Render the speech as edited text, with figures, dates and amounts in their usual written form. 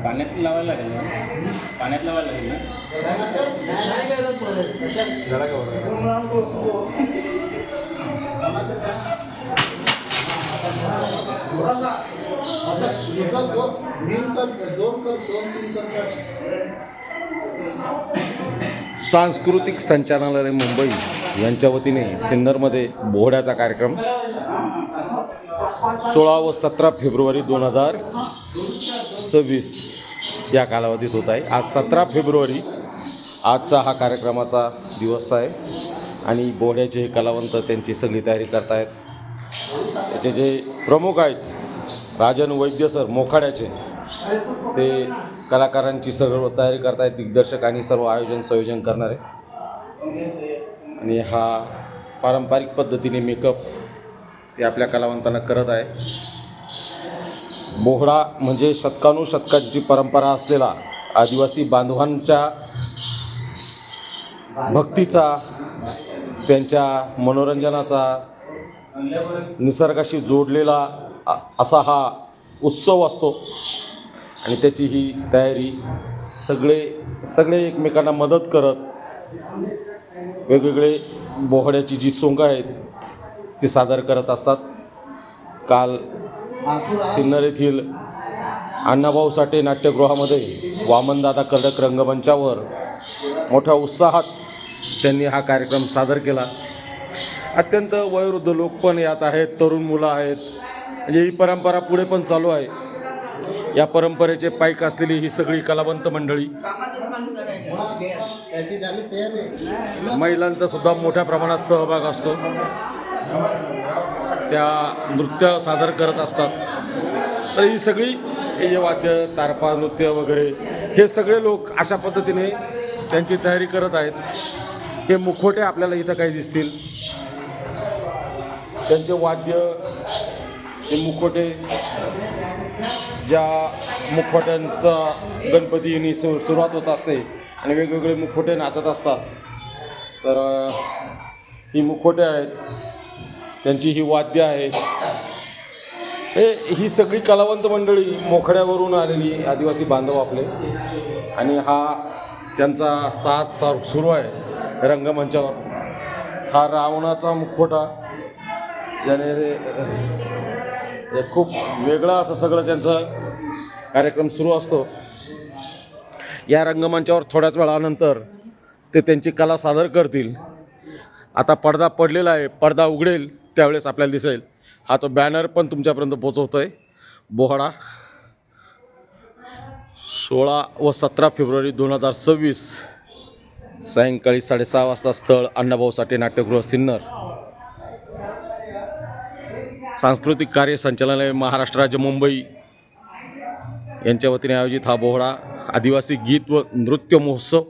पाण्यात लावायला लागेल ना, पाण्यात लावायला लागेल ना. सांस्कृतिक संचालनालय मुंबई यांच्या वतीने सिन्नरमध्ये बोहड्याचा कार्यक्रम 16 व 17 फेब्रुवारी 2026 या कालावधीत होत आहे. आज 17 फेब्रुवारी आजचा हा कार्यक्रमाचा दिवस आहे आणि बोहड्याचे हे कलावंत त्यांची सगळी तयारी करत आहेत. त्याचे जे प्रमुख आहेत राजन वैद्य सर मोखाड्याचे, ते कलाकारांची सर्व तयारी करत आहेत, दिग्दर्शक आणि सर्व आयोजन संयोजन करणारे. आणि हा पारंपरिक पद्धतीने मेकअप ते आपल्या कलावंतांना करत आहे. बोहडा म्हणजे शतकानुशतकांची परंपरा असलेला आदिवासी बांधवांच्या भक्तीचा, त्यांच्या मनोरंजनाचा, निसर्गाशी जोडलेला असा हा उत्सव असतो. आणि त्याची ही तयारी सगळे एकमेकांना मदत करत वेगवेगळे बोहड्याची जी सोंग आहेत ती सादर करत असतात. काल सिन्नर येथील अण्णाभाऊ साठे नाट्यगृहामध्ये वामनदादा कडक रंगमंचावर मोठ्या उत्साहात त्यांनी हा कार्यक्रम सादर केला. अत्यंत वयोवृद्ध लोक पण यात आहेत, तरुण मुलं आहेत. म्हणजे ही परंपरा पुढे पण चालू आहे. या परंपरेचे पाईक असलेली ही सगळी कलावंत मंडळी, महिलांचा सुद्धा मोठ्या प्रमाणात सहभाग असतो. त्या नृत्य सादर करत असतात. तर ही सगळी हे जे वाद्य, तारपा नृत्य वगैरे हे सगळे लोक अशा पद्धतीने त्यांची तयारी करत आहेत. हे मुखवटे आपल्याला इथं काही दिसतील, त्यांचे वाद्य, हे मुखवटे, ज्या मुखवट्यांचा गणपतीनी सुरुवात होत असते आणि वेगवेगळे मुखवटे नाचत असतात. तर ही मुखवटे आहेत, त्यांची ही वाद्य आहेत. ही सगळी कलावंत मंडळी मोखड्यावरून आलेली आदिवासी बांधव आपले. आणि हा त्यांचा साथ सुरू आहे रंगमंचावर. हा रावणाचा मुखवटा, ज्याने खूप वेगळा असं सगळं त्यांचा कार्यक्रम सुरू असतो. या रंगमंचावर थोड्याच वेळानंतर ते त्यांची कला सादर करतील. आता पडदा पडलेला आहे, पडदा उघडेल त्यावेळेस आपल्याला दिसेल. हा तो बॅनर पण तुमच्यापर्यंत पोचवतो आहे. बोहडा 16 व 17 फेब्रुवारी 2026 सायंकाळी 6:30 वाजता. स्थळ अण्णाभाऊ साठे नाट्यगृह सिन्नर. सांस्कृतिक कार्य संचालनालय महाराष्ट्र राज्य मुंबई यांच्या वतीने आयोजित हा बोहडा आदिवासी गीत व नृत्य महोत्सव